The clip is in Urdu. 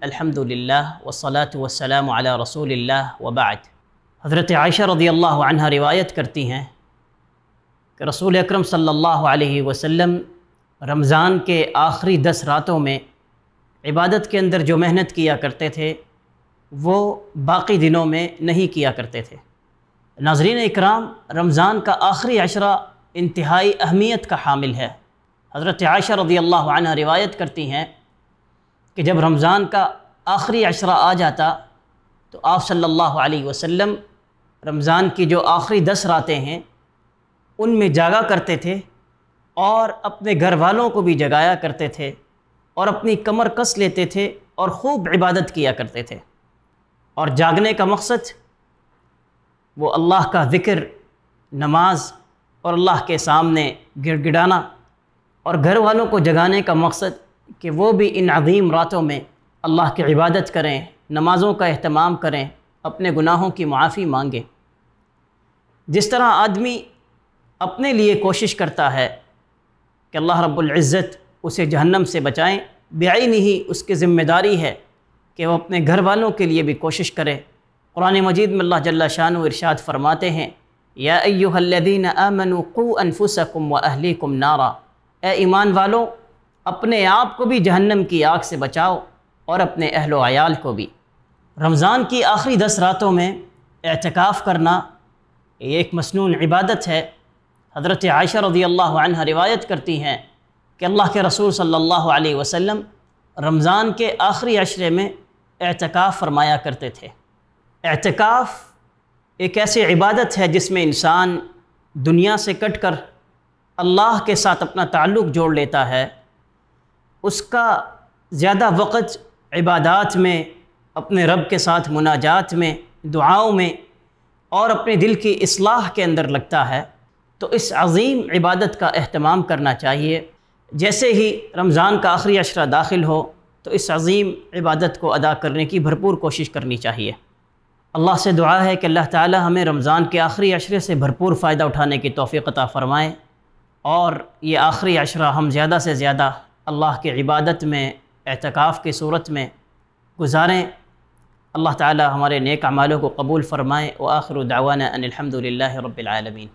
الحمدللہ والصلاة والسلام علی رسول اللہ وبعد۔ حضرت عائشہ رضی اللہ عنہ روایت کرتی ہیں کہ رسول اکرم صلی اللہ علیہ وسلم رمضان کے آخری 10 راتوں میں عبادت کے اندر جو محنت کیا کرتے تھے وہ باقی دنوں میں نہیں کیا کرتے تھے۔ ناظرین اکرام، رمضان کا آخری عشرہ انتہائی اہمیت کا حامل ہے۔ حضرت عائشہ رضی اللہ عنہ روایت کرتی ہیں کہ جب رمضان کا آخری عشرہ آ جاتا تو آپ صلی اللہ علیہ وسلم رمضان کی جو آخری 10 راتیں ہیں ان میں جاگا کرتے تھے اور اپنے گھر والوں کو بھی جگایا کرتے تھے اور اپنی کمر کس لیتے تھے اور خوب عبادت کیا کرتے تھے۔ اور جاگنے کا مقصد وہ اللہ کا ذکر، نماز اور اللہ کے سامنے گڑ گڑانا، اور گھر والوں کو جگانے کا مقصد کہ وہ بھی ان عظیم راتوں میں اللہ کی عبادت کریں، نمازوں کا اہتمام کریں، اپنے گناہوں کی معافی مانگیں۔ جس طرح آدمی اپنے لیے کوشش کرتا ہے کہ اللہ رب العزت اسے جہنم سے بچائیں، بعینہ ہی اس کی ذمہ داری ہے کہ وہ اپنے گھر والوں کے لیے بھی کوشش کرے۔ قرآن مجید میں اللہ جل شانہ ارشاد فرماتے ہیں، یا ایھا الذین آمنوا قوا انفسکم واہلیکم نارا، اے ایمان والو اپنے آپ کو بھی جہنم کی آگ سے بچاؤ اور اپنے اہل و عیال کو بھی۔ رمضان کی آخری 10 راتوں میں اعتکاف کرنا یہ ایک مسنون عبادت ہے۔ حضرت عائشہ رضی اللہ عنہ روایت کرتی ہیں کہ اللہ کے رسول صلی اللہ علیہ وسلم رمضان کے آخری عشرے میں اعتکاف فرمایا کرتے تھے۔ اعتکاف ایک ایسی عبادت ہے جس میں انسان دنیا سے کٹ کر اللہ کے ساتھ اپنا تعلق جوڑ لیتا ہے۔ اس کا زیادہ وقت عبادات میں، اپنے رب کے ساتھ مناجات میں، دعاؤں میں اور اپنے دل کی اصلاح کے اندر لگتا ہے۔ تو اس عظیم عبادت کا اہتمام کرنا چاہیے۔ جیسے ہی رمضان کا آخری عشرہ داخل ہو تو اس عظیم عبادت کو ادا کرنے کی بھرپور کوشش کرنی چاہیے۔ اللہ سے دعا ہے کہ اللہ تعالی ہمیں رمضان کے آخری عشرے سے بھرپور فائدہ اٹھانے کی توفیق عطا فرمائے، اور یہ آخری عشرہ ہم زیادہ سے زیادہ اللہ کی عبادت میں، اعتکاف کی صورت میں گزاریں۔ اللہ تعالی ہمارے نیک اعمالوں کو قبول فرمائے۔ وآخر دعوانا ان الحمد للہ رب العالمین۔